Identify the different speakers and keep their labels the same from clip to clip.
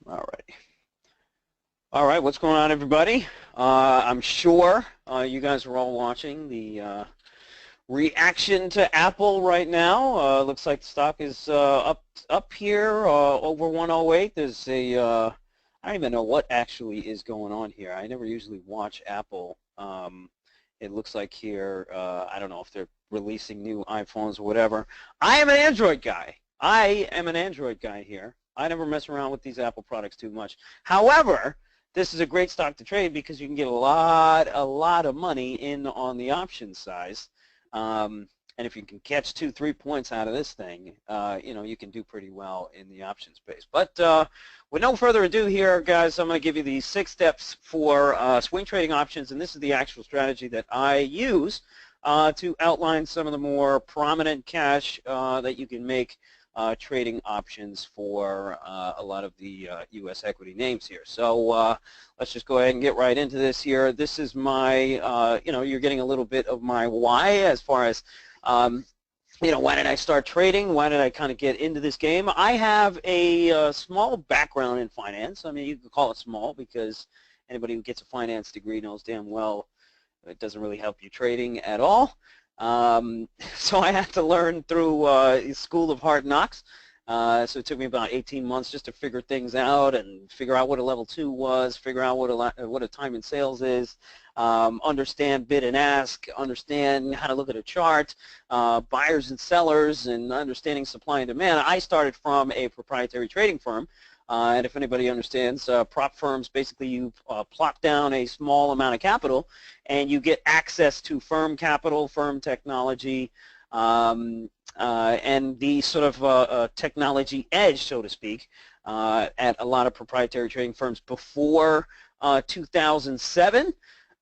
Speaker 1: All right. All right, what's going on, everybody? I'm sure you guys are all watching the reaction to Apple right now. Looks like the stock is up here over 108. There's I don't even know what actually is going on here. I never usually watch Apple. It looks like here, I don't know if they're releasing new iPhones or whatever. I am an Android guy. I am an Android guy here. I never mess around with these Apple products too much. However, this is a great stock to trade because you can get a lot of money in on the option size. And if you can catch 2-3 points out of this thing, you can do pretty well in the option space. But with no further ado here, guys, I'm going to give you the 6 steps for swing trading options, and this is the actual strategy that I use to outline some of the more prominent cash that you can make trading options for a lot of the U.S. equity names here. So let's just go ahead and get right into this here. This is my, you're getting a little bit of my why as far as, why did I start trading? Why did I kind of get into this game? I have a small background in finance. I mean, you could call it small because anybody who gets a finance degree knows damn well it doesn't really help you trading at all. So I had to learn through School of Hard Knocks. So it took me about 18 months just to figure things out and figure out what a level 2 was, figure out what a time in sales is, understand bid and ask, understand how to look at a chart, buyers and sellers, and understanding supply and demand. I started from a proprietary trading firm. And if anybody understands, prop firms, basically you plop down a small amount of capital and you get access to firm capital, firm technology, and the sort of technology edge, so to speak, at a lot of proprietary trading firms before 2007.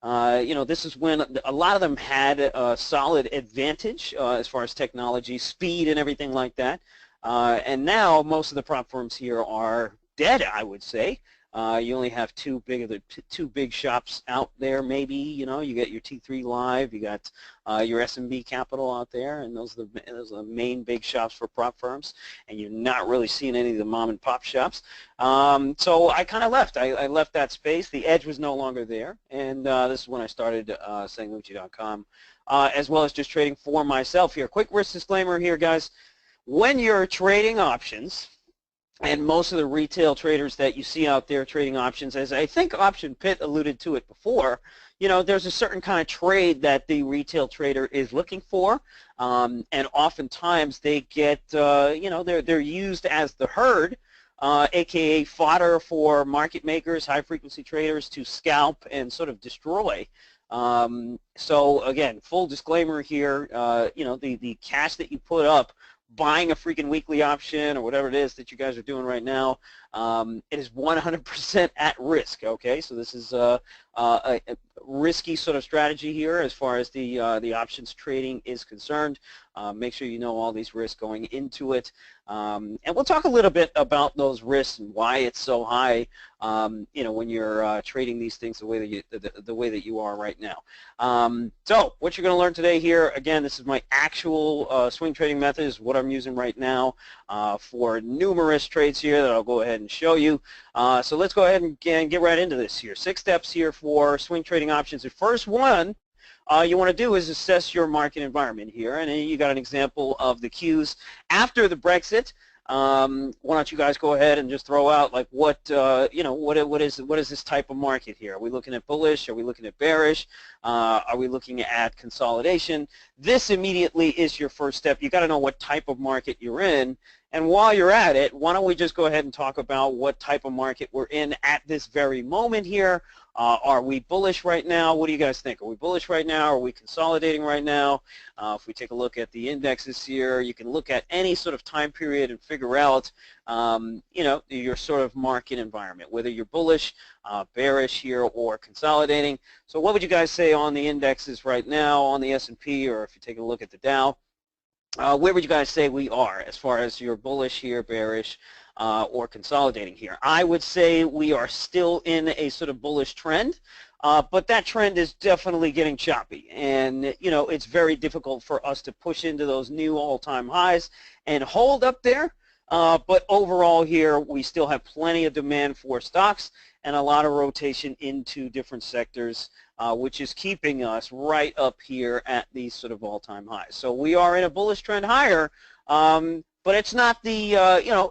Speaker 1: This is when a lot of them had a solid advantage as far as technology, speed, and everything like that. And now most of the prop firms here are dead, I would say. You only have two big shops out there, maybe. You get your T3 Live, you got your S&B Capital out there, and those are the main big shops for prop firms. And you're not really seeing any of the mom and pop shops. So I kind of left. I left that space. The edge was no longer there, and this is when I started SangLucci.com, as well as just trading for myself here. Quick risk disclaimer here, guys. When you're trading options, and most of the retail traders that you see out there trading options, as I think Option Pit alluded to it before, there's a certain kind of trade that the retail trader is looking for, and oftentimes they get, they're used as the herd, aka fodder for market makers, high-frequency traders to scalp and sort of destroy. So again, full disclaimer here, the cash that you put up buying a freaking weekly option or whatever it is that you guys are doing right now, it is 100% at risk, okay? So this is a risky sort of strategy here as far as the options trading is concerned. Make sure you know all these risks going into it. And we'll talk a little bit about those risks and why it's so high, when you're trading these things the way that you are right now. So what you're going to learn today here, again, this is my actual swing trading method, is what I'm using right now for numerous trades here that I'll go ahead and show you. So let's go ahead and get right into this here. 6 steps here for swing trading options. The first one you want to do is assess your market environment here, and you got an example of the cues after the Brexit. Why don't you guys go ahead and just throw out like what is this type of market here? Are we looking at bullish? Are we looking at bearish? Are we looking at consolidation? This immediately is your first step. You got to know what type of market you're in. And while you're at it, why don't we just go ahead and talk about what type of market we're in at this very moment here. Are we bullish right now? What do you guys think? Are we bullish right now? Are we consolidating right now? If we take a look at the indexes here, you can look at any sort of time period and figure out, your sort of market environment, whether you're bullish, bearish here, or consolidating. So what would you guys say on the indexes right now, on the S&P, or if you take a look at the Dow? Where would you guys say we are as far as you're bullish here, bearish, or consolidating here? I would say we are still in a sort of bullish trend, but that trend is definitely getting choppy, and it's very difficult for us to push into those new all-time highs and hold up there. But overall here, we still have plenty of demand for stocks and a lot of rotation into different sectors, which is keeping us right up here at these sort of all-time highs. So we are in a bullish trend higher, but it's not the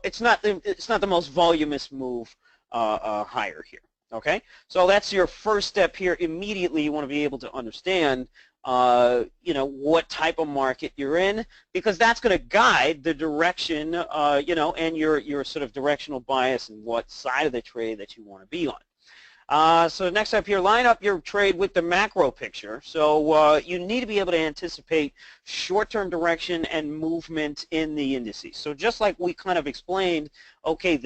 Speaker 1: it's not the most voluminous move higher here. Okay, so that's your first step here. Immediately, you want to be able to understand what type of market you're in, because that's going to guide the direction, and your sort of directional bias and what side of the trade that you want to be on. So next up here, line up your trade with the macro picture. So you need to be able to anticipate short-term direction and movement in the indices. So just like we kind of explained, okay,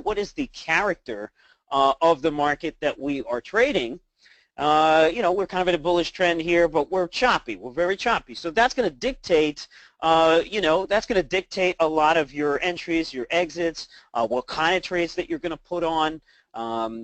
Speaker 1: what is the character of the market that we are trading? We're kind of in a bullish trend here, but we're choppy. We're very choppy. So that's going to dictate, that's going to dictate a lot of your entries, your exits, what kind of trades that you're going to put on.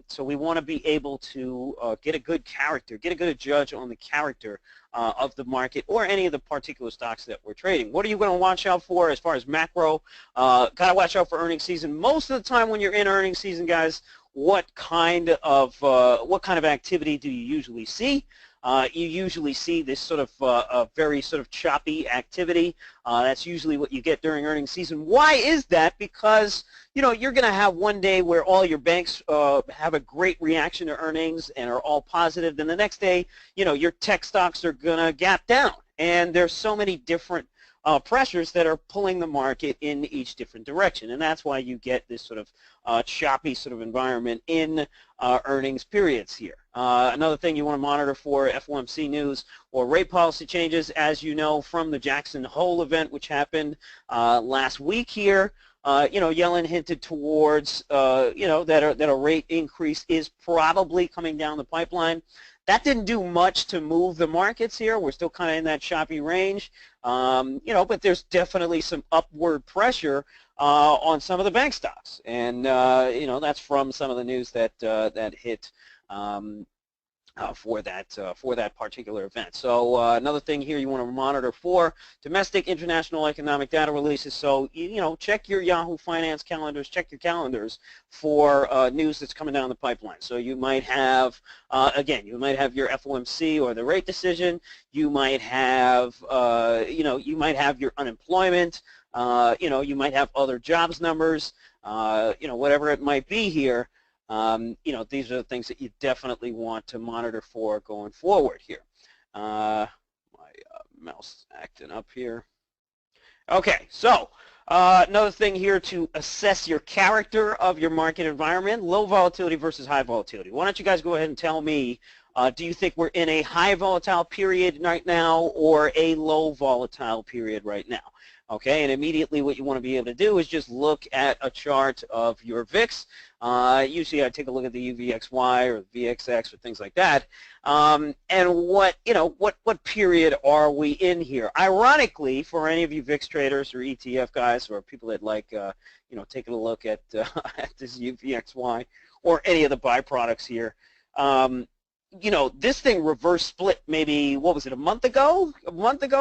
Speaker 1: So we want to be able to get a good character, get a good judge on the character of the market or any of the particular stocks that we're trading. What are you going to watch out for as far as macro? Got to watch out for earnings season. Most of the time when you're in earnings season, guys, what kind of activity do you usually see? You usually see this sort of a very sort of choppy activity. That's usually what you get during earnings season. Why is that? Because you're going to have one day where all your banks have a great reaction to earnings and are all positive. Then the next day, your tech stocks are going to gap down. And there's so many different pressures that are pulling the market in each different direction, and that's why you get this sort of choppy sort of environment in earnings periods here. Another thing you want to monitor for FOMC news or rate policy changes, as you know from the Jackson Hole event, which happened last week here. Yellen hinted towards that a rate increase is probably coming down the pipeline. That didn't do much to move the markets here. We're still kind of in that choppy range, but there's definitely some upward pressure on some of the bank stocks, and that's from some of the news that hit for that particular event. So another thing here you want to monitor for domestic, international economic data releases. So check your Yahoo Finance calendars, check your calendars for news that's coming down the pipeline. So you might have you might have your FOMC or the rate decision. You might have your unemployment. You might have other jobs numbers. Whatever it might be here. These are the things that you definitely want to monitor for going forward here. My mouse acting up here. Okay, so another thing here to assess your character of your market environment, low volatility versus high volatility. Why don't you guys go ahead and tell me, do you think we're in a high volatile period right now or a low volatile period right now? Okay, and immediately what you want to be able to do is just look at a chart of your VIX. Usually I take a look at the UVXY or the VXX or things like that. And what period are we in here? Ironically, for any of you VIX traders or ETF guys or people that like, taking a look at, at this UVXY or any of the byproducts here, this thing reverse split maybe, what was it, a month ago,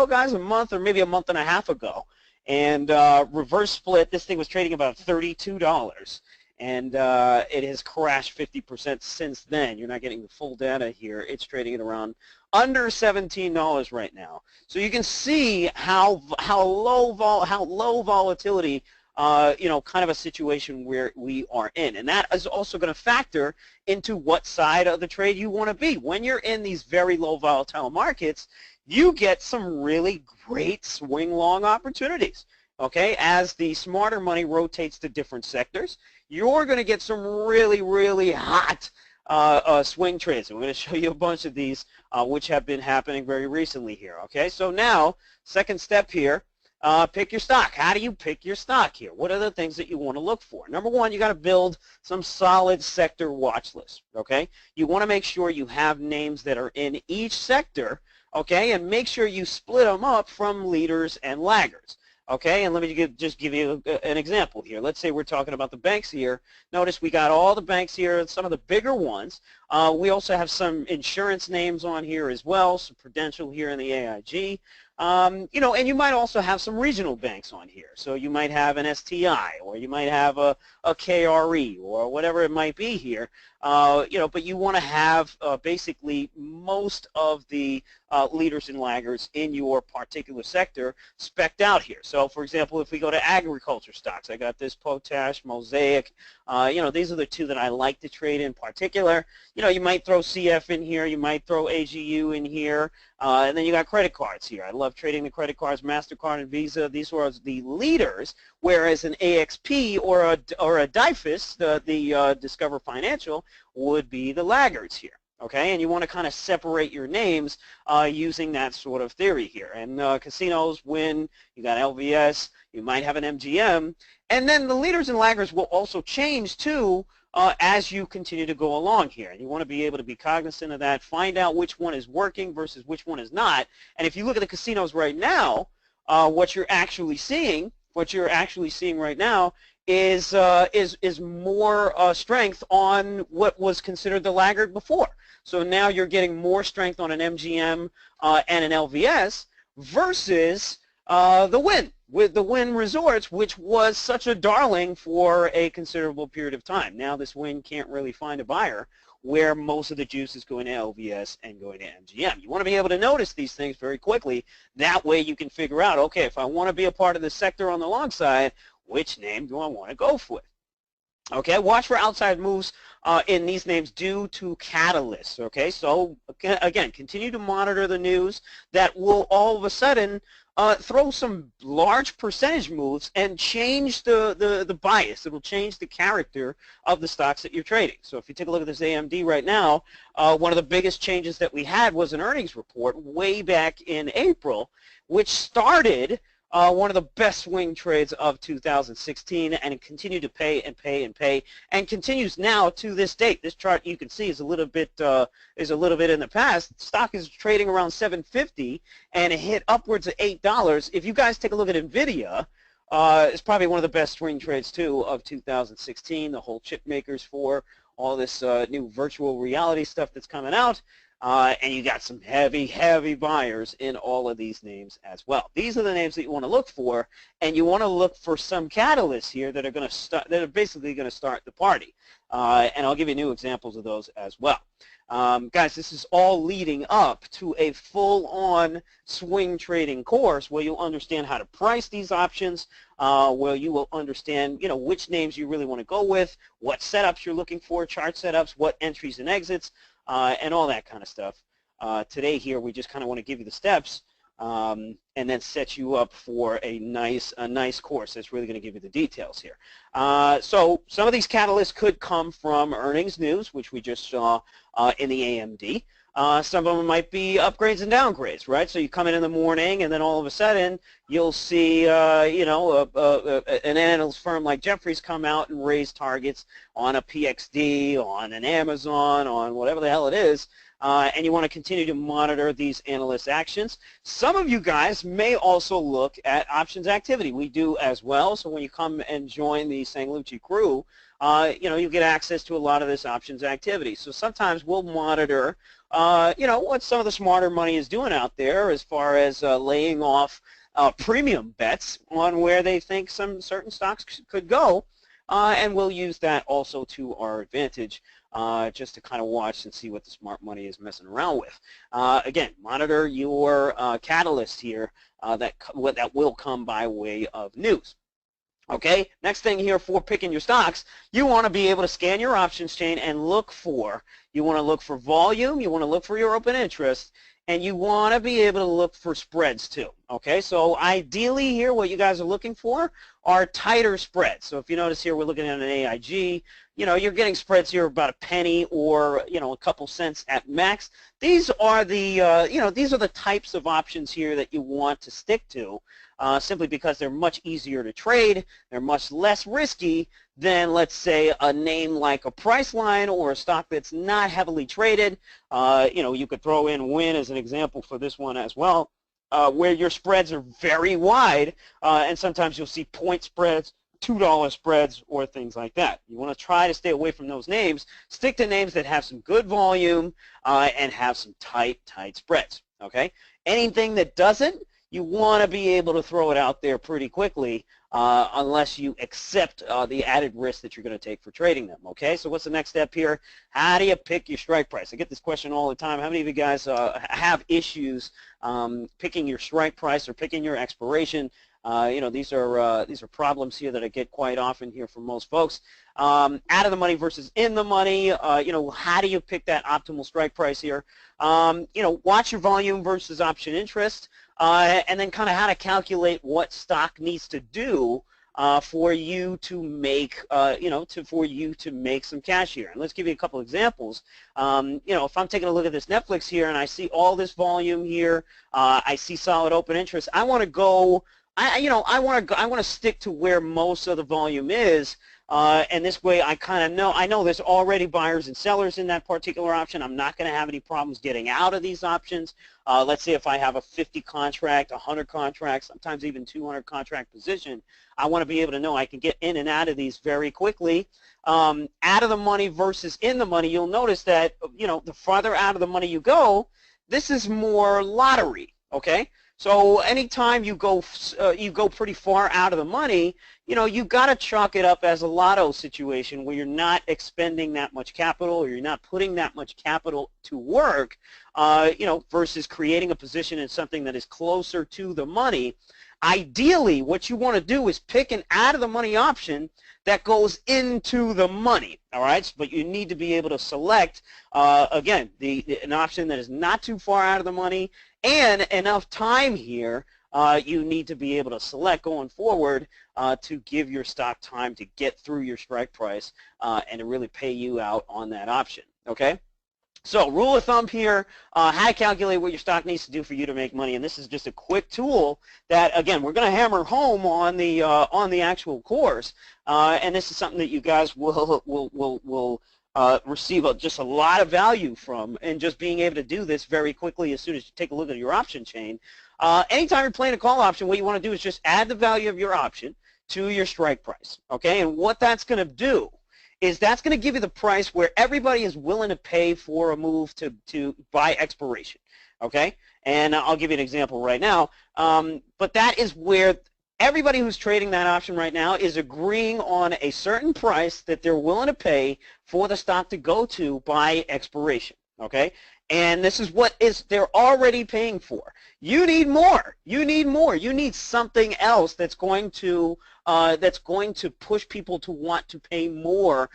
Speaker 1: guys, a month or maybe a month and a half ago. And reverse split, this thing was trading about $32, and it has crashed 50% since then. You're not getting the full data here. It's trading at around under $17 right now. So you can see how low volatility kind of a situation where we are in. And that is also going to factor into what side of the trade you want to be. When you're in these very low volatile markets, you get some really great swing long opportunities. Okay, as the smarter money rotates to different sectors, you're going to get some really, really hot swing trades. I'm going to show you a bunch of these which have been happening very recently here. Okay, so now, second step here, pick your stock. How do you pick your stock here? What are the things that you want to look for? Number one, you got to build some solid sector watch lists. Okay, you want to make sure you have names that are in each sector. Okay, and make sure you split them up from leaders and laggards. Okay, and let me just give you an example here. Let's say we're talking about the banks here. Notice we got all the banks here, some of the bigger ones. We also have some insurance names on here as well, some Prudential here in the AIG. You know, and you might also have some regional banks on here. So you might have an STI, or you might have a KRE, or whatever it might be here. You know, but you want to have basically most of the leaders and laggards in your particular sector specced out here. So, for example, if we go to agriculture stocks, I got this Potash, Mosaic. You know, these are the two that I like to trade in particular. You know, you might throw CF in here, you might throw AGU in here, and then you got credit cards here. I love trading the credit cards, MasterCard and Visa. These were the leaders, whereas an AXP or a DIFUS, the Discover Financial, would be the laggards here. Okay, and you want to kind of separate your names using that sort of theory here. And casinos win, you got LVS, you might have an MGM, and then the leaders and laggards will also change too as you continue to go along here. And you want to be able to be cognizant of that, find out which one is working versus which one is not. And if you look at the casinos right now, what you're actually seeing right now is more strength on what was considered the laggard before. So now you're getting more strength on an MGM and an LVS versus the Wynn, with the Wynn Resorts, which was such a darling for a considerable period of time. Now this Wynn can't really find a buyer, where most of the juice is going to LVS and going to MGM. You want to be able to notice these things very quickly. That way you can figure out, okay, if I want to be a part of the sector on the long side, which name do I want to go with? Okay, watch for outside moves in these names due to catalysts. Okay, so again, continue to monitor the news that will all of a sudden throw some large percentage moves and change the bias. It will change the character of the stocks that you're trading. So if you take a look at this AMD right now, one of the biggest changes that we had was an earnings report way back in April, which started one of the best swing trades of 2016, and it continued to pay and pay and pay, and continues now to this date. This chart you can see is a little bit in the past. Stock is trading around 750, and it hit upwards of $8. If you guys take a look at Nvidia, it's probably one of the best swing trades too of 2016. The whole chip makers for all this new virtual reality stuff that's coming out. And you got some heavy, heavy buyers in all of these names as well. These are the names that you want to look for, and you want to look for some catalysts here that are going to start, that are basically going to start the party. And I'll give you new examples of those as well. Guys, this is all leading up to a full-on swing trading course where you'll understand how to price these options, where you will understand, you know, which names you really want to go with, what setups you're looking for, chart setups, what entries and exits, and all that kind of stuff. Today here we just kind of want to give you the steps and then set you up for a nice course that's really going to give you the details here. So some of these catalysts could come from earnings news, which we just saw in the AMD. Some of them might be upgrades and downgrades, right? So you come in the morning, and then all of a sudden you'll see, you know, an analyst firm like Jefferies come out and raise targets on a PXD, on an Amazon, on whatever the hell it is, and you want to continue to monitor these analyst actions. Some of you guys may also look at options activity. We do as well. So when you come and join the Sang Lucci crew, you know, you get access to a lot of this options activity. So sometimes we'll monitor, you know, what some of the smarter money is doing out there as far as laying off premium bets on where they think some certain stocks could go, and we'll use that also to our advantage, just to kind of watch and see what the smart money is messing around with. Again, monitor your catalyst here that will come by way of news. Okay, next thing here for picking your stocks, you want to be able to scan your options chain and look for, you want to look for volume, you want to look for your open interest, and you want to be able to look for spreads too. Okay, so ideally here what you guys are looking for are tighter spreads. So if you notice here we're looking at an AIG, you know, you're getting spreads here about a penny or, you know, a couple cents at max. These are the, you know, these are the types of options here that you want to stick to, simply because they're much easier to trade, they're much less risky than, let's say, a name like a Priceline or a stock that's not heavily traded. You know, you could throw in Wynn as an example for this one as well, where your spreads are very wide, and sometimes you'll see point spreads, $2 spreads, or things like that. You want to try to stay away from those names. Stick to names that have some good volume and have some tight spreads. Okay. Anything that doesn't, you want to be able to throw it out there pretty quickly unless you accept the added risk that you're going to take for trading them, okay? So what's the next step here? How do you pick your strike price? I get this question all the time. How many of you guys have issues picking your strike price or picking your expiration? You know, these are problems here that I get quite often here from most folks. Out of the money versus in the money. You know, how do you pick that optimal strike price here? You know, watch your volume versus option interest, and then kind of how to calculate what stock needs to do for you to make, you know, for you to make some cash here. And let's give you a couple examples. You know, if I'm taking a look at this Netflix here and I see all this volume here, I see solid open interest. I want to go. I want to stick to where most of the volume is, and this way I know there's already buyers and sellers in that particular option. I'm not going to have any problems getting out of these options. Let's say if I have a 50 contract, 100 contract, sometimes even 200 contract position, I want to be able to know I can get in and out of these very quickly. Out of the money versus in the money, you'll notice that, you know, the farther out of the money you go, this is more lottery, okay? So anytime you go pretty far out of the money, you know, you've got to chalk it up as a lotto situation where you're not expending that much capital or you're not putting that much capital to work, you know, versus creating a position in something that is closer to the money. Ideally, what you want to do is pick an out of the money option that goes into the money, all right? But you need to be able to select, again, an option that is not too far out of the money and enough time here. You need to be able to select going forward to give your stock time to get through your strike price and to really pay you out on that option, okay? So rule of thumb here, how to calculate what your stock needs to do for you to make money, and this is just a quick tool that, again, we're going to hammer home on the actual course, and this is something that you guys will receive just a lot of value from, and just being able to do this very quickly as soon as you take a look at your option chain. Anytime you're playing a call option, what you want to do is just add the value of your option to your strike price, okay? And what that's going to do is that's going to give you the price where everybody is willing to pay for a move to buy expiration, okay? And I'll give you an example right now, but that is where everybody who's trading that option right now is agreeing on a certain price that they're willing to pay for the stock to go to by expiration, okay? And this is what they're already paying for. You need more. You need more. You need something else that's going to push people to want to pay more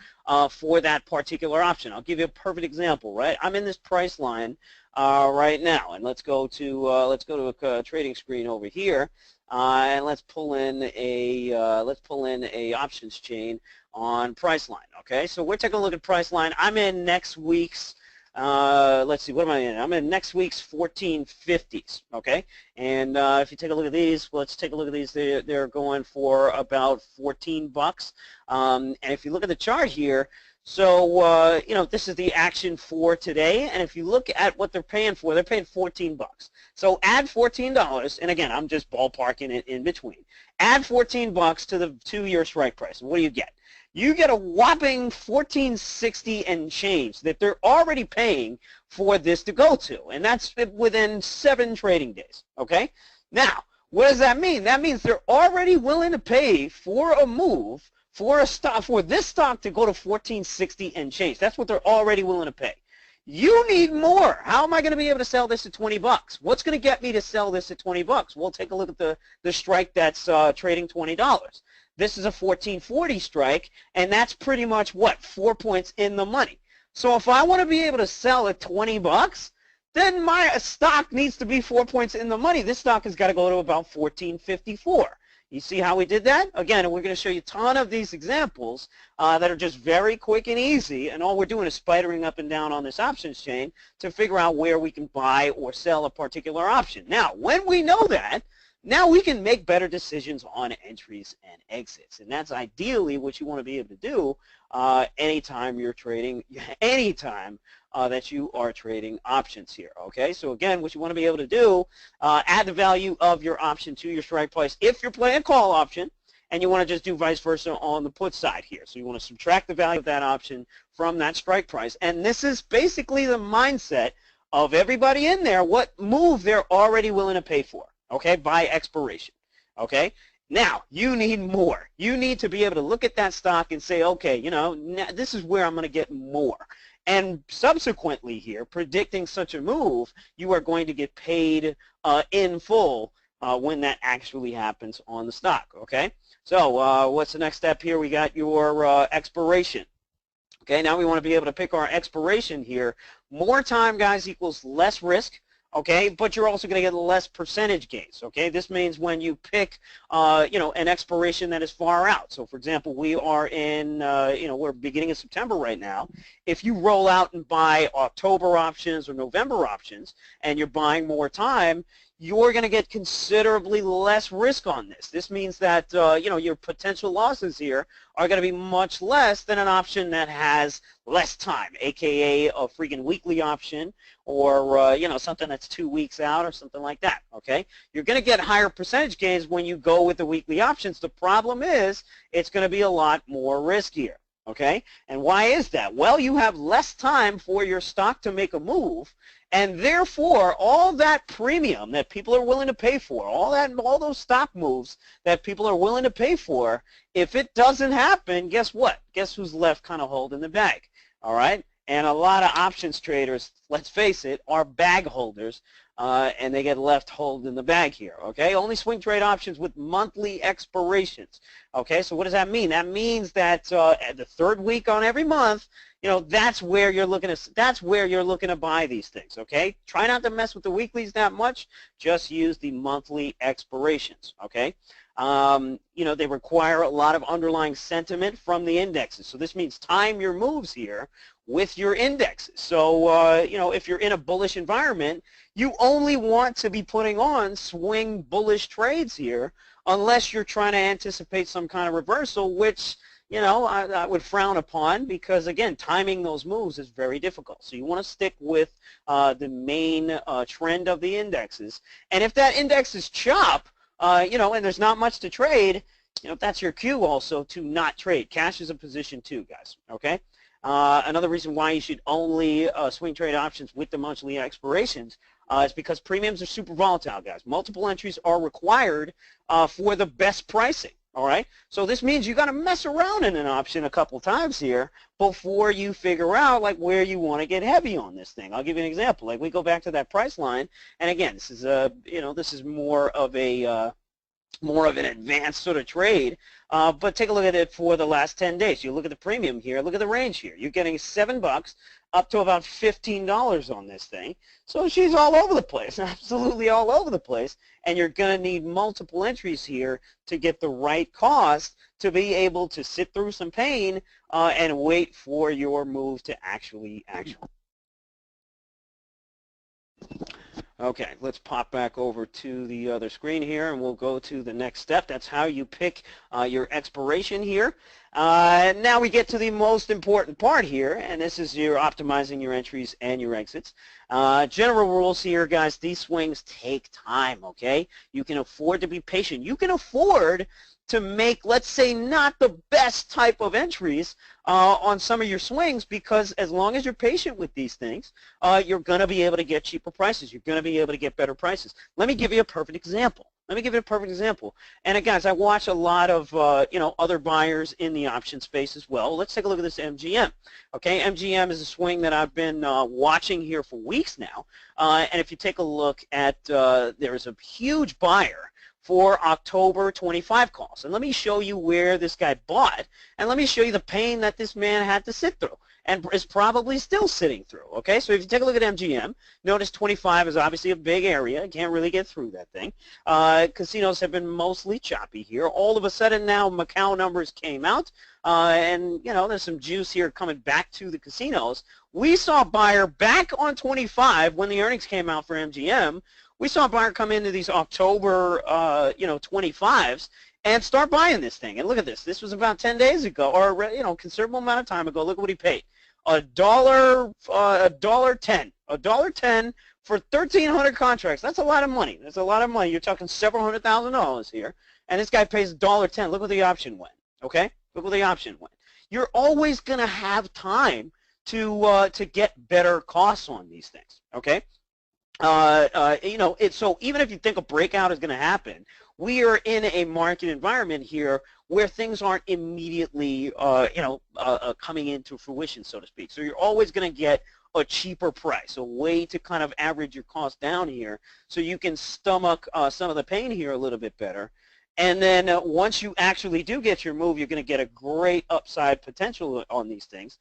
Speaker 1: for that particular option. I'll give you a perfect example, right? I'm in this price line right now, and let's go to a trading screen over here, and let's pull in a options chain on price line. Okay, so we're taking a look at price line. I'm in next week's. Let's see, what am I in? I'm in next week's 1450s, okay? And if you take a look at these, let's take a look at these. They're going for about 14 bucks. And if you look at the chart here, so, you know, this is the action for today. And if you look at what they're paying for, they're paying 14 bucks. So add $14, and again, I'm just ballparking it in between. Add 14 bucks to your strike price. And what do you get? You get a whopping $14.60 and change that they're already paying for this to go to, and that's within 7 trading days, okay? Now, what does that mean? That means they're already willing to pay for a move for this stock to go to $14.60 and change. That's what they're already willing to pay. You need more. How am I going to be able to sell this at 20 bucks? What's going to get me to sell this at 20 bucks? We'll take a look at the strike that's trading $20. This is a 1440 strike, and that's pretty much what, 4 points in the money. So if I want to be able to sell at 20 bucks, then my stock needs to be 4 points in the money. This stock has got to go to about 1454. You see how we did that? Again, we're going to show you a ton of these examples that are just very quick and easy, and all we're doing is spidering up and down on this options chain to figure out where we can buy or sell a particular option. Now, when we know that, now we can make better decisions on entries and exits, and that's ideally what you want to be able to do anytime you're trading, anytime that you are trading options here, okay? So again, what you want to be able to do, add the value of your option to your strike price if you're playing a call option, and you want to just do vice versa on the put side here. So you want to subtract the value of that option from that strike price, and this is basically the mindset of everybody in there, what move they're already willing to pay for. okay, by expiration, okay? Now, you need more. You need to be able to look at that stock and say, okay, you know, this is where I'm going to get more. And subsequently here, predicting such a move, you are going to get paid in full when that actually happens on the stock, okay? So what's the next step here? We got your expiration. Okay, now we want to be able to pick our expiration here. More time, guys, equals less risk. Okay, but you're also going to get less percentage gains. Okay, this means when you pick, you know, an expiration that is far out. So, for example, we are in, you know, we're beginning of September right now. If you roll out and buy October options or November options, and you're buying more time, you're going to get considerably less risk on this. This means that, you know, your potential losses here are going to be much less than an option that has less time, aka a freaking weekly option, or you know, something that's 2 weeks out or something like that. Okay, you're going to get higher percentage gains when you go with the weekly options. The problem is it's going to be a lot more riskier. Okay, and why is that? Well, you have less time for your stock to make a move, and therefore all that premium that people are willing to pay for, all those stock moves that people are willing to pay for, if it doesn't happen, guess what? Guess who's left kind of holding the bag? All right, and a lot of options traders, let's face it, are bag holders, and they get left holding the bag here. Okay, only swing trade options with monthly expirations. Okay, so what does that mean? That means that the third week on every month, you know, that's where you're looking to buy these things. Okay, try not to mess with the weeklies that much. Just use the monthly expirations. Okay. You know, they require a lot of underlying sentiment from the indexes. So this means time your moves here with your indexes. So, you know, if you're in a bullish environment, you only want to be putting on swing bullish trades here unless you're trying to anticipate some kind of reversal, which, you know, I would frown upon because, again, timing those moves is very difficult. So you want to stick with the main trend of the indexes. And if that index is chop, you know, and there's not much to trade, you know, that's your cue also to not trade. Cash is a position too, guys, okay? Another reason why you should only swing trade options with the monthly expirations is because premiums are super volatile, guys. Multiple entries are required for the best pricing, all right? So this means you got to mess around in an option a couple times here before you figure out like where you want to get heavy on this thing. I'll give you an example. Like we go back to that price line, and again, this is you know, this is more of an advanced sort of trade, but take a look at it for the last 10 days. You look at the premium here, look at the range here. You're getting $7 up to about $15 on this thing. So she's all over the place, absolutely all over the place, and you're going to need multiple entries here to get the right cost to be able to sit through some pain and wait for your move to actually. Okay, let's pop back over to the other screen here, and we'll go to the next step. That's how you pick your expiration here. Now we get to the most important part here, and this is your optimizing your entries and your exits. General rules here, guys, these swings take time, okay? You can afford to be patient. You can afford to make, let's say, not the best type of entries on some of your swings, because as long as you're patient with these things, you're going to be able to get cheaper prices. You're going to be able to get better prices. Let me give you a perfect example. And guys, I watch a lot of you know, other buyers in the option space as well. Let's take a look at this MGM. Okay, MGM is a swing that I've been watching here for weeks now. And if you take a look at, there is a huge buyer for October 25 calls. And let me show you where this guy bought, and let me show you the pain that this man had to sit through and is probably still sitting through. Okay, so if you take a look at MGM, notice 25 is obviously a big area. You can't really get through that thing. Casinos have been mostly choppy here. All of a sudden now Macau numbers came out, and you know, there's some juice here coming back to the casinos. We saw a buyer back on 25 when the earnings came out for MGM. We saw a buyer come into these October, you know, 25s and start buying this thing. And look at this. This was about 10 days ago, or you know, considerable amount of time ago. Look at what he paid. $1.10 for 1,300 contracts. That's a lot of money. That's a lot of money. You're talking several $100,000 here, and this guy pays $1.10. Look what the option went. Okay, look what the option went. You're always going to have time to get better costs on these things. Okay. So even if you think a breakout is going to happen, we are in a market environment here where things aren't immediately, coming into fruition, so to speak. So you're always going to get a cheaper price, a way to kind of average your cost down here so you can stomach some of the pain here a little bit better. And then once you actually do get your move, you're going to get a great upside potential on these things.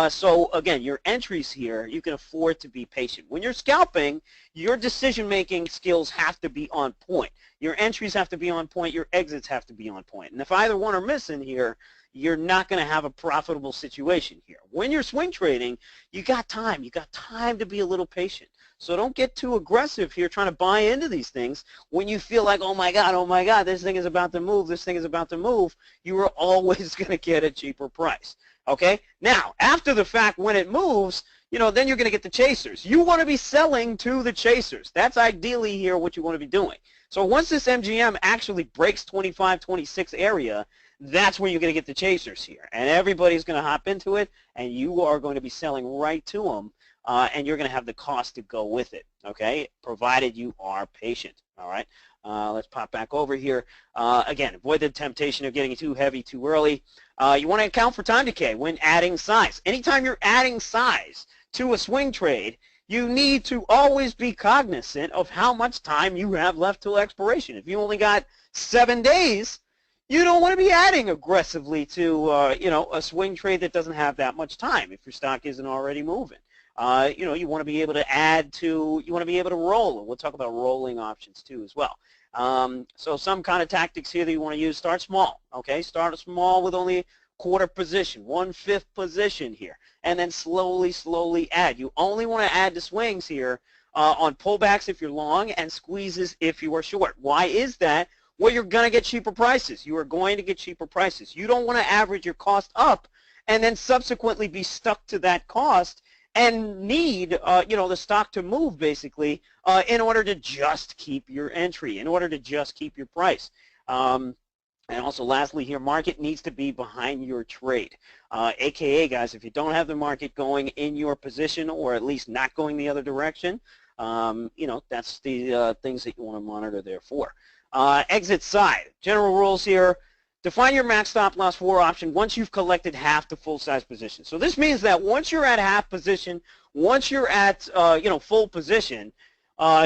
Speaker 1: So again, your entries here, you can afford to be patient. When you're scalping, your decision-making skills have to be on point. Your entries have to be on point. Your exits have to be on point. And if either one are missing here, you're not going to have a profitable situation here. When you're swing trading, you got time. You got time to be a little patient. So don't get too aggressive here trying to buy into these things when you feel like, oh my God, this thing is about to move, this thing is about to move. You are always going to get a cheaper price. Okay? Now, after the fact, when it moves, then you're going to get the chasers. You want to be selling to the chasers. That's ideally here what you want to be doing. So once this MGM actually breaks 25, 26 area, that's where you're going to get the chasers here. And everybody's going to hop into it, and you are going to be selling right to them. And you're going to have the cost to go with it, okay, provided you are patient, all right? Let's pop back over here. Again, avoid the temptation of getting too heavy too early. You want to account for time decay when adding size. Anytime you're adding size to a swing trade, you need to always be cognizant of how much time you have left till expiration. If you only got 7 days, you don't want to be adding aggressively to, a swing trade that doesn't have that much time if your stock isn't already moving. You want to be able to add to, you want to be able to roll, and we'll talk about rolling options too as well. So some kind of tactics here that you want to use, start small, okay? Start small with only quarter position, 1/5 position here, and then slowly add. You only want to add to swings here on pullbacks if you're long and squeezes if you are short. Why is that? Well, you're going to get cheaper prices. You are going to get cheaper prices. You don't want to average your cost up and then subsequently be stuck to that cost and need, the stock to move basically in order to just keep your entry, in order to just keep your price. And also lastly here, market needs to be behind your trade. AKA, guys, if you don't have the market going in your position or at least not going the other direction, that's the things that you want to monitor there for. Exit side, general rules here. Define your max stop loss for option once you've collected half the full size position. So this means that once you're at half position, once you're at full position,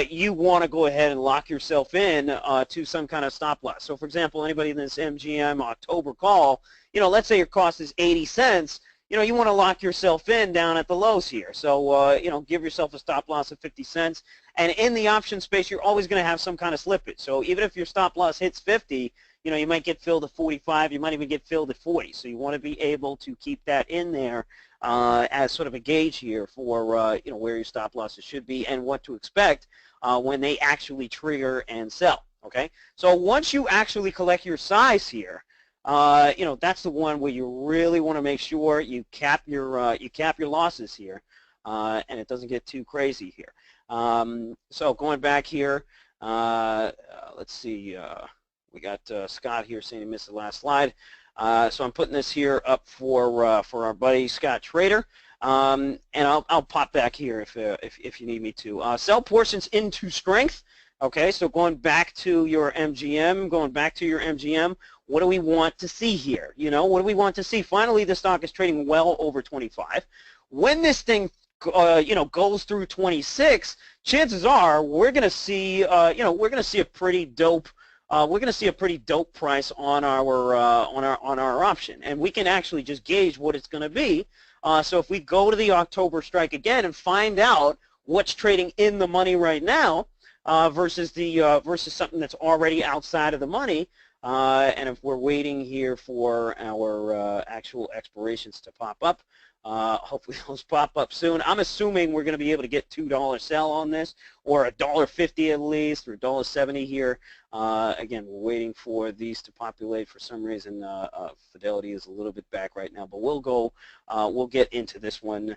Speaker 1: you want to go ahead and lock yourself in to some kind of stop loss. So for example, anybody in this MGM October call, let's say your cost is 80 cents. You want to lock yourself in down at the lows here. So, give yourself a stop loss of 50 cents. And in the option space, you're always going to have some kind of slippage. So even if your stop loss hits 50, you might get filled at 45. You might even get filled at 40. So you want to be able to keep that in there as sort of a gauge here for, where your stop losses should be and what to expect when they actually trigger and sell, okay? So once you actually collect your size here, that's the one where you really want to make sure you cap your losses here, and it doesn't get too crazy here. So going back here, let's see. We got Scott here saying he missed the last slide. So I'm putting this here up for our buddy Scott Trader, and I'll pop back here if you need me to. Sell portions into strength. Okay, so going back to your MGM, what do we want to see here? What do we want to see? Finally, the stock is trading well over 25. When this thing, goes through 26, chances are we're going to see, a pretty dope. We're going to see a pretty dope price on our option, and we can actually just gauge what it's going to be. So if we go to the October strike again and find out what's trading in the money right now versus something that's already outside of the money, and if we're waiting here for our actual expirations to pop up, hopefully those pop up soon. I'm assuming we're going to be able to get $2 sell on this, or $1.50 at least, or $1.70 here. Again, we're waiting for these to populate. For some reason, Fidelity is a little bit back right now, but we'll get into this one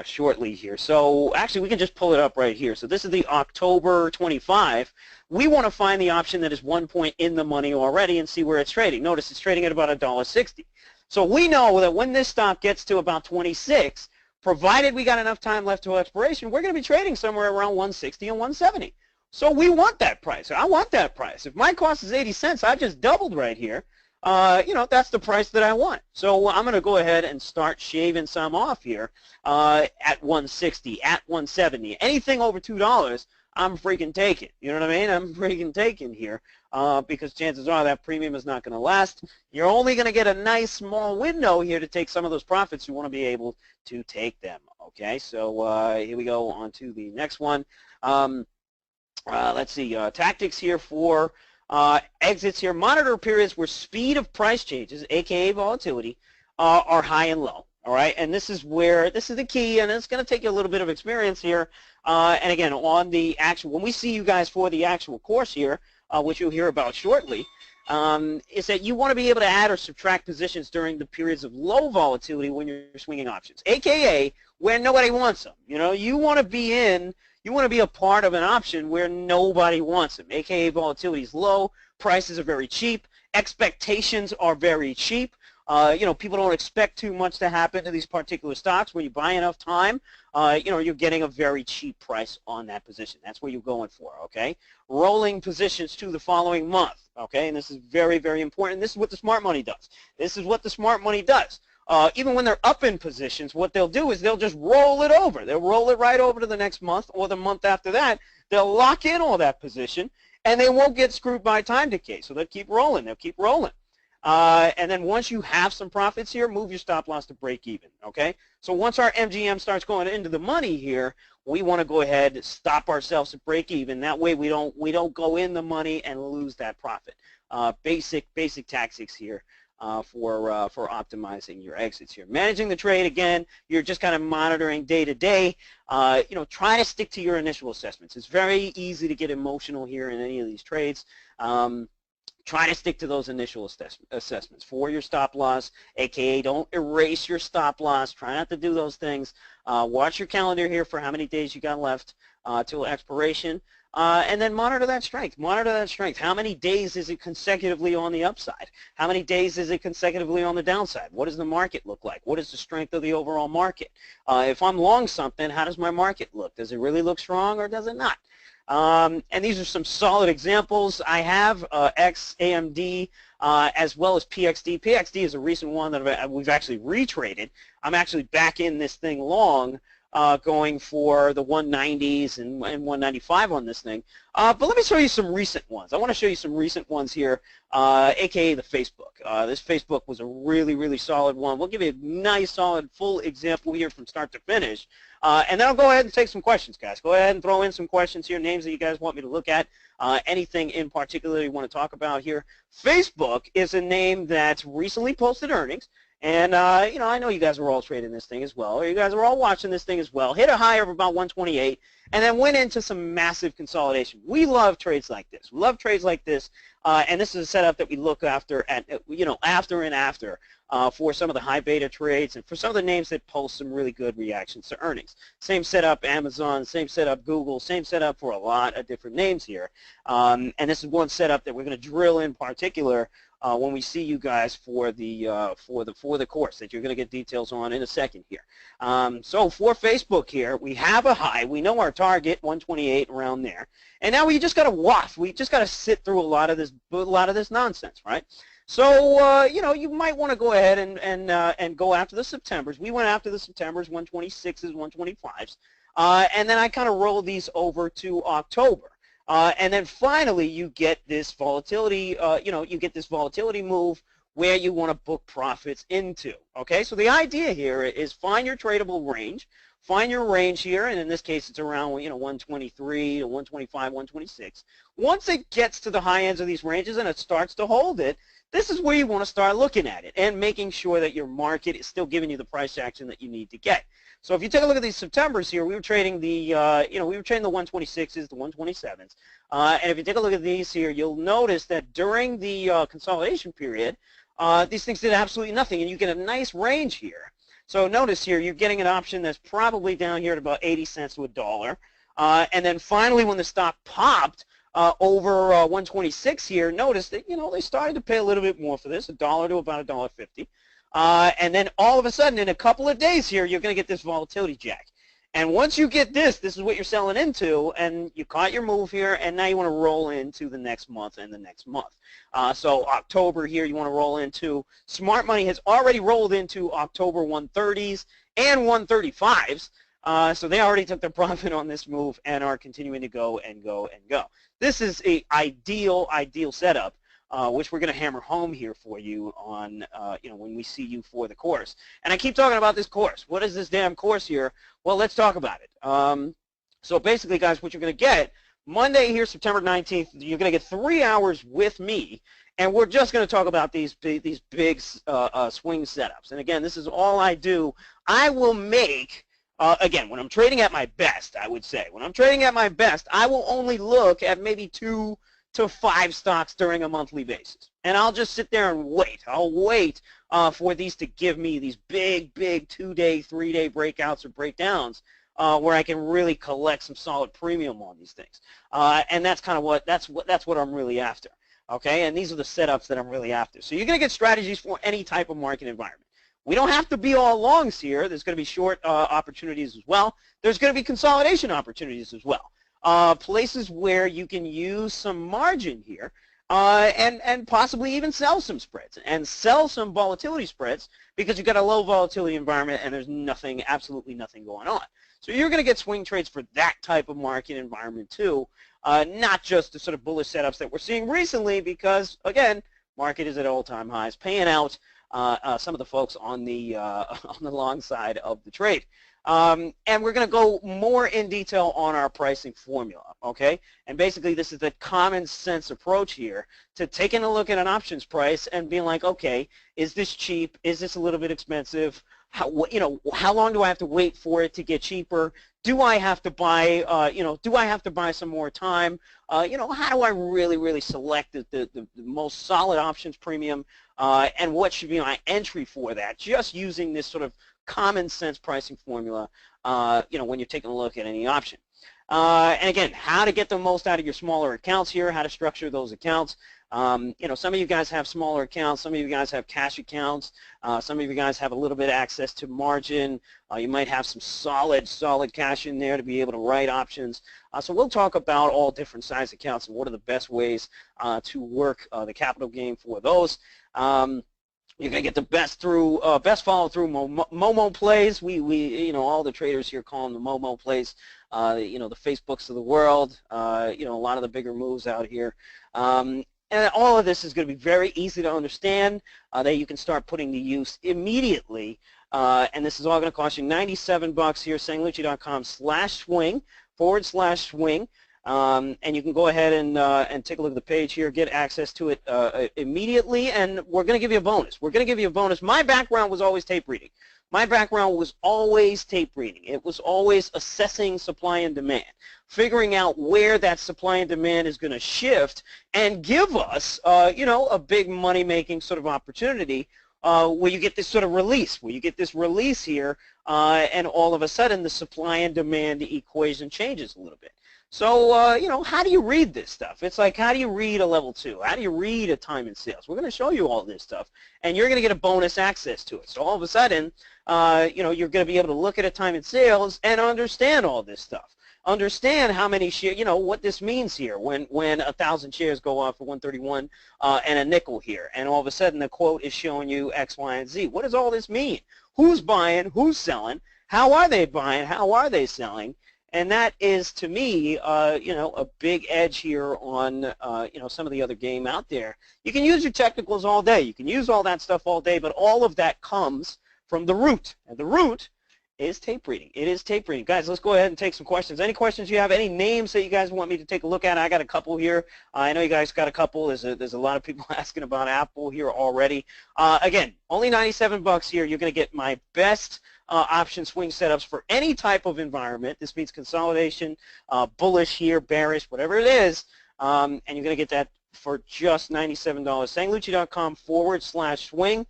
Speaker 1: shortly here. So actually, we can just pull it up right here. So this is the October 25. We want to find the option that is 1 point in the money already and see where it's trading. Notice it's trading at about $1.60. So we know that when this stock gets to about 26, provided we got enough time left to expiration, we're going to be trading somewhere around 160 and 170. So we want that price. I want that price. If my cost is 80 cents, I just doubled right here. That's the price that I want. So I'm going to go ahead and start shaving some off here at 160, at 170. Anything over $2, I'm freaking taking. You know what I mean? I'm freaking taking here because chances are that premium is not going to last. You're only going to get a nice small window here to take some of those profits. You want to be able to take them. Okay, so here we go on to the next one. Let's see, tactics here for exits here. Monitor periods where speed of price changes, aka volatility, are high and low. All right, and this is the key, and it's going to take you a little bit of experience here. And again, on the actual, when we see you guys for the actual course here, which you'll hear about shortly, is that you want to be able to add or subtract positions during the periods of low volatility when you're swinging options, aka where nobody wants them. You know, you want to be a part of an option where nobody wants them, aka volatility is low, prices are very cheap, expectations are very cheap. People don't expect too much to happen to these particular stocks. When you buy enough time, you're getting a very cheap price on that position. That's what you're going for, okay? Rolling positions to the following month, okay? And this is very, very important. This is what the smart money does. This is what the smart money does. Even when they're up in positions, what they'll do is they'll just roll it over. They'll roll it right over to the next month or the month after that. They'll lock in all that position, and they won't get screwed by time decay. So they'll keep rolling. They'll keep rolling. And then once you have some profits here, move your stop loss to break even, okay? So once our MGM starts going into the money here, we want to go ahead and stop ourselves at break even. That way we don't go in the money and lose that profit. Basic tactics here for optimizing your exits here. Managing the trade, again, you're just kind of monitoring day to day. Try to stick to your initial assessments. It's very easy to get emotional here in any of these trades. Try to stick to those initial assessments for your stop loss, aka don't erase your stop loss. Try not to do those things. Watch your calendar here for how many days you got left till expiration, and then monitor that strength. Monitor that strength. How many days is it consecutively on the upside? How many days is it consecutively on the downside? What does the market look like? What is the strength of the overall market? If I'm long something, how does my market look? Does it really look strong or does it not? And these are some solid examples. I have XAMD as well as PXD. PXD is a recent one that we've actually retraded. I'm actually back in this thing long, going for the 190s and 195 on this thing. But let me show you some recent ones. I want to show you some recent ones here, aka the Facebook. This Facebook was a really, really solid one. We'll give you a nice, solid, full example here from start to finish. And then I'll go ahead and take some questions, guys. Go ahead and throw in some questions here, names that you guys want me to look at, anything in particular you want to talk about here. Facebook is a name that's recently posted earnings. And, I know you guys are all trading this thing as well, or you guys are all watching this thing as well. Hit a high of about 128, and then went into some massive consolidation. We love trades like this. We love trades like this, and this is a setup that we look after, after for some of the high beta trades and for some of the names that post some really good reactions to earnings. Same setup, Amazon, same setup, Google, same setup for a lot of different names here. And this is one setup that we're going to drill in particular when we see you guys for the course that you're going to get details on in a second here. So for Facebook here, we have a high. We know our target, 128, around there. And now we just got to waft. We just got to sit through a lot of this nonsense, right? So you might want to go ahead and go after the Septembers. We went after the Septembers, 126s, 125s, and then I kind of rolled these over to October. And then finally, you get this volatility. You get this volatility move where you want to book profits into. Okay, so the idea here is find your tradable range, find your range here, and in this case, it's around 123 to 125, 126. Once it gets to the high ends of these ranges and it starts to hold it, this is where you want to start looking at it and making sure that your market is still giving you the price action that you need to get. So if you take a look at these Septembers here, we were trading the, we were trading the 126s, the 127s, and if you take a look at these here, you'll notice that during the consolidation period, these things did absolutely nothing, and you get a nice range here. So notice here, you're getting an option that's probably down here at about 80 cents to $1, and then finally, when the stock popped over 126 here, notice that they started to pay a little bit more for this, $1 to about $1.50. And then all of a sudden, in a couple of days here, you're going to get this volatility jack. And once you get this is what you're selling into, and you caught your move here, and now you want to roll into the next month and the next month. So October here, you want to roll into. Smart money has already rolled into October 130s and 135s. So they already took their profit on this move and are continuing to go and go and go. This is a ideal setup, which we're going to hammer home here for you on, when we see you for the course. And I keep talking about this course. What is this damn course here? Well, let's talk about it. So basically, guys, what you're going to get Monday here, September 19th, you're going to get 3 hours with me, and we're just going to talk about these big swing setups. And again, this is all I do. I will make. Again, when I'm trading at my best, I would say, when I'm trading at my best, I will only look at maybe 2 to 5 stocks during a monthly basis. And I'll just sit there and wait. I'll wait for these to give me these big 2-day, 3-day breakouts or breakdowns where I can really collect some solid premium on these things. And that's kind of that's what I'm really after. Okay, and these are the setups that I'm really after. So you're going to get strategies for any type of market environment. We don't have to be all longs here. There's going to be short opportunities as well. There's going to be consolidation opportunities as well. Places where you can use some margin here and possibly even sell some spreads and sell some volatility spreads because you've got a low volatility environment and there's nothing, absolutely nothing going on. So you're going to get swing trades for that type of market environment too, not just the sort of bullish setups that we're seeing recently because, again, market is at all-time highs, paying out some of the folks on the long side of the trade. And we're going to go more in detail on our pricing formula, okay? And basically this is the common sense approach here to taking a look at an options price and being like, okay, is this cheap? Is this a little bit expensive? How long do I have to wait for it to get cheaper? Do I have to buy, do I have to buy some more time? How do I really select the most solid options premium and what should be my entry for that? Just using this sort of common sense pricing formula, when you're taking a look at any option. And again, how to get the most out of your smaller accounts here, how to structure those accounts. Some of you guys have smaller accounts, some of you guys have cash accounts, some of you guys have a little bit of access to margin, you might have some solid cash in there to be able to write options. So we'll talk about all different size accounts and what are the best ways to work the capital game for those. You're going to get the best follow through Momo plays. We all the traders here call them the Momo plays. The Facebooks of the world. A lot of the bigger moves out here. And all of this is going to be very easy to understand that you can start putting to use immediately. And this is all going to cost you $97 here, sanglucci.com/swing/swing. And you can go ahead and take a look at the page here, get access to it immediately, and we're going to give you a bonus. We're going to give you a bonus. My background was always tape reading. My background was always tape reading. It was always assessing supply and demand, figuring out where that supply and demand is going to shift and give us, a big money-making sort of opportunity where you get this sort of release, here, and all of a sudden the supply and demand equation changes a little bit. So, how do you read this stuff? It's like, how do you read a level 2? How do you read a time and sales? We're going to show you all this stuff, and you're going to get a bonus access to it. So all of a sudden, you're going to be able to look at a time and sales and understand all this stuff. Understand how many shares, what this means here when 1,000 shares go off for 131 and a nickel here, and all of a sudden the quote is showing you X, Y, and Z. What does all this mean? Who's buying? Who's selling? How are they buying? How are they selling? And that is, to me, a big edge here on, some of the other game out there. You can use your technicals all day. You can use all that stuff all day, but all of that comes from the root. And the root is tape reading. It is tape reading. Guys, let's go ahead and take some questions. Any questions you have? Any names that you guys want me to take a look at? I got a couple here. I know you guys got a couple. There's a lot of people asking about Apple here already. Again, only $97 here. You're going to get my best option swing setups for any type of environment. This means consolidation, bullish here, bearish, whatever it is, and you're going to get that for just $97. Sanglucci.com/swing.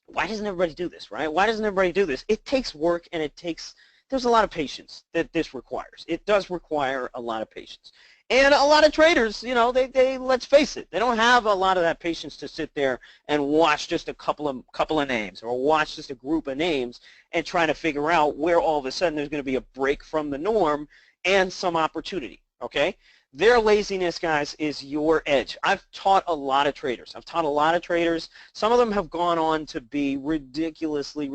Speaker 1: Why doesn't everybody do this, right? Why doesn't everybody do this? It takes work, and there's a lot of patience that this requires. It does require a lot of patience. And a lot of traders, you know, they let's face it, they don't have a lot of that patience to sit there and watch just a couple of names or watch just a group of names and try to figure out where all of a sudden there's going to be a break from the norm and some opportunity, okay? Their laziness, guys, is your edge. I've taught a lot of traders. Some of them have gone on to be ridiculously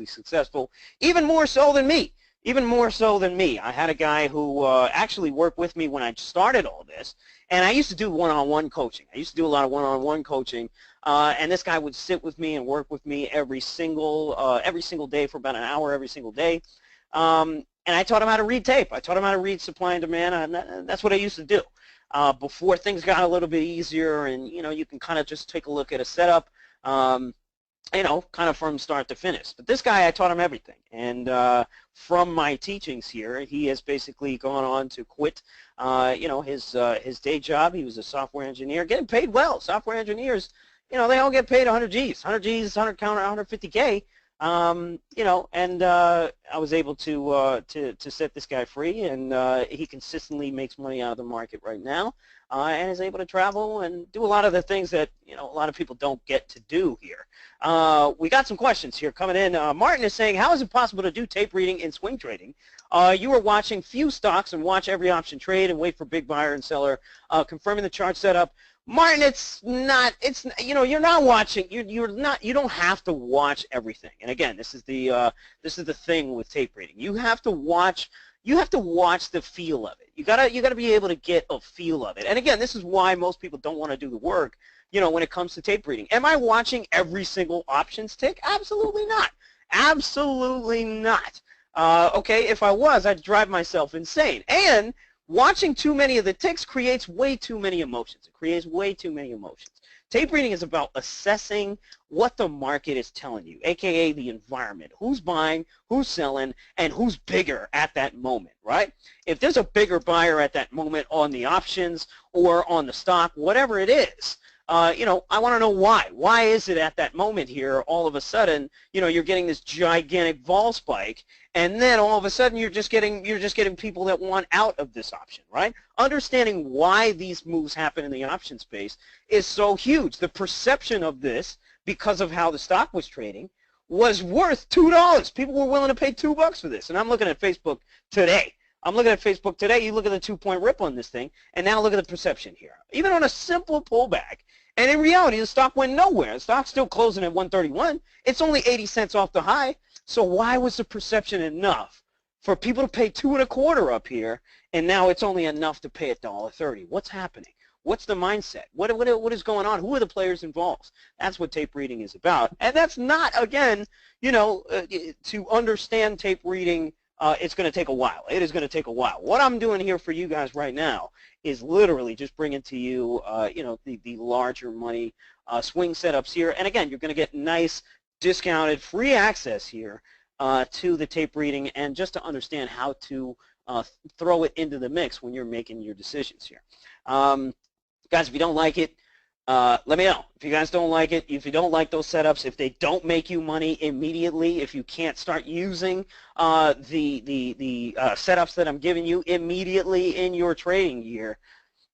Speaker 1: successful, even more so than me. I had a guy who actually worked with me when I started all this, and I used to do one-on-one coaching. I used to do a lot of one-on-one coaching, and this guy would sit with me and work with me every single day for about an hour every single day. And I taught him how to read tape. I taught him how to read supply and demand, and that's what I used to do. Before things got a little bit easier, and you know, you can kind of just take a look at a setup, you know, kind of from start to finish. But this guy, I taught him everything, and from my teachings here, he has basically gone on to quit, you know, his day job. He was a software engineer, getting paid well. Software engineers, you know, they all get paid 100 G's, 100 counter, 150K. You know, and I was able to set this guy free, and he consistently makes money out of the market right now, and is able to travel and do a lot of the things that, you know, a lot of people don't get to do here. We got some questions here coming in. Martin is saying, how is it possible to do tape reading in swing trading? You are watching few stocks and watch every option trade and wait for big buyer and seller, confirming the chart setup. Martin, you know, you're not watching, you don't have to watch everything. And again, this is the thing with tape reading. You have to watch the feel of it. You gotta be able to get a feel of it. And again, this is why most people don't want to do the work, you know, when it comes to tape reading. Am I watching every single options tick? Absolutely not. Absolutely not. Okay, if I was, I'd drive myself insane. And watching too many of the ticks creates way too many emotions. It creates way too many emotions. Tape reading is about assessing what the market is telling you, aka the environment. Who's buying, who's selling, and who's bigger at that moment, right? If there's a bigger buyer at that moment on the options or on the stock, whatever it is, you know, I want to know why. Why is it at that moment here, all of a sudden, you know, you're getting this gigantic vol spike, and then all of a sudden you're just getting people that want out of this option, right? Understanding why these moves happen in the option space is so huge. The perception of this, because of how the stock was trading, was worth $2. People were willing to pay $2 for this. And I'm looking at Facebook today. You look at the 2-point rip on this thing, and now look at the perception here. Even on a simple pullback, and in reality, the stock went nowhere. The stock's still closing at 131. It's only 80 cents off the high. So why was the perception enough for people to pay $2.25 up here, and now it's only enough to pay $1.30? What's happening? What's the mindset? What is going on? Who are the players involved? That's what tape reading is about. And that's not, again, you know, to understand tape reading, it's going to take a while. It is going to take a while. What I'm doing here for you guys right now is literally just bringing to you, you know, the larger money swing setups here. And again, you're going to get nice, discounted, free access here to the tape reading, and just to understand how to throw it into the mix when you're making your decisions here. Guys, if you don't like it, let me know. If you guys don't like it, if you don't like those setups, if they don't make you money immediately, if you can't start using the setups that I'm giving you immediately in your trading year,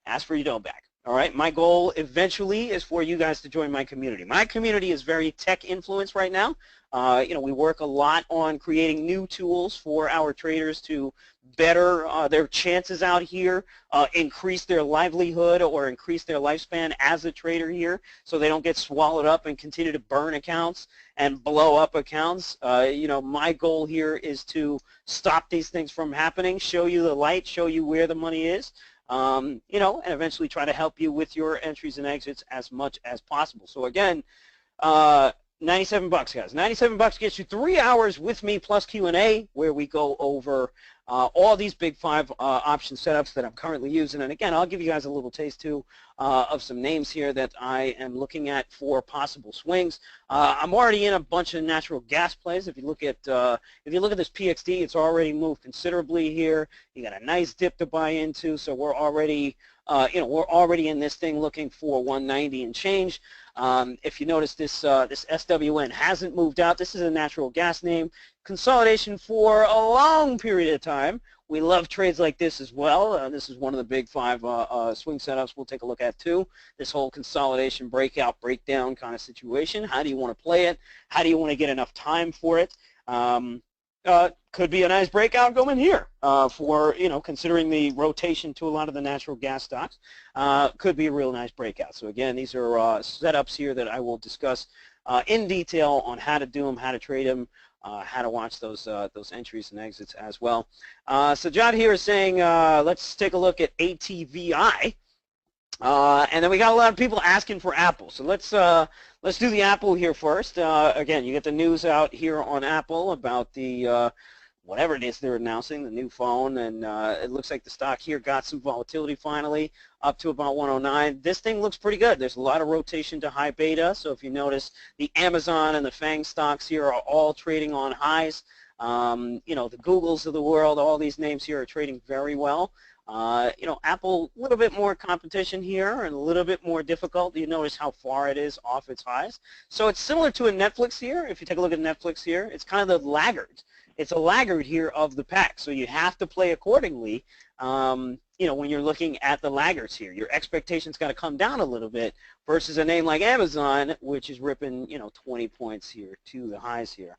Speaker 1: ask for your dough back. All right, my goal eventually is for you guys to join my community. My community is very tech influenced right now. You know, we work a lot on creating new tools for our traders to better their chances out here, increase their livelihood or increase their lifespan as a trader here, so they don't get swallowed up and continue to burn accounts and blow up accounts. You know, my goal here is to stop these things from happening, show you the light, show you where the money is. You know, and eventually try to help you with your entries and exits as much as possible. So again, $97, guys. $97 gets you 3 hours with me plus Q&A, where we go over all these big 5 option setups that I'm currently using. And again, I'll give you guys a little taste too of some names here that I am looking at for possible swings. I'm already in a bunch of natural gas plays. If you look at this PXD, it's already moved considerably here. You got a nice dip to buy into, so we're already you know, we're already in this thing looking for 190 and change. If you notice, this SWN hasn't moved out. This is a natural gas name. Consolidation for a long period of time We love trades like this as well. This is one of the big 5 swing setups we'll take a look at too. This whole consolidation, breakout, breakdown kind of situation. How do you want to play it? How do you want to get enough time for it? Could be a nice breakout going here for, considering the rotation to a lot of the natural gas stocks. Could be a real nice breakout. So again, these are setups here that I will discuss in detail on how to do them, how to trade them, how to watch those entries and exits as well. So John here is saying, let's take a look at ATVI. And then we got a lot of people asking for Apple. So let's do the Apple here first. Again, you get the news out here on Apple about the whatever it is they're announcing, the new phone, and it looks like the stock here got some volatility finally, up to about 109. This thing looks pretty good. There's a lot of rotation to high beta, so if you notice, the Amazon and the FANG stocks here are all trading on highs. The Googles of the world, all these names here are trading very well. Apple, a little bit more competition here and a little bit more difficult. You notice how far it is off its highs. So it's similar to a Netflix here. If you take a look at Netflix here, it's kind of the laggard. It's a laggard here of the pack, so you have to play accordingly. When you're looking at the laggards here, your expectations got to come down a little bit versus a name like Amazon, which is ripping 20 points here to the highs here.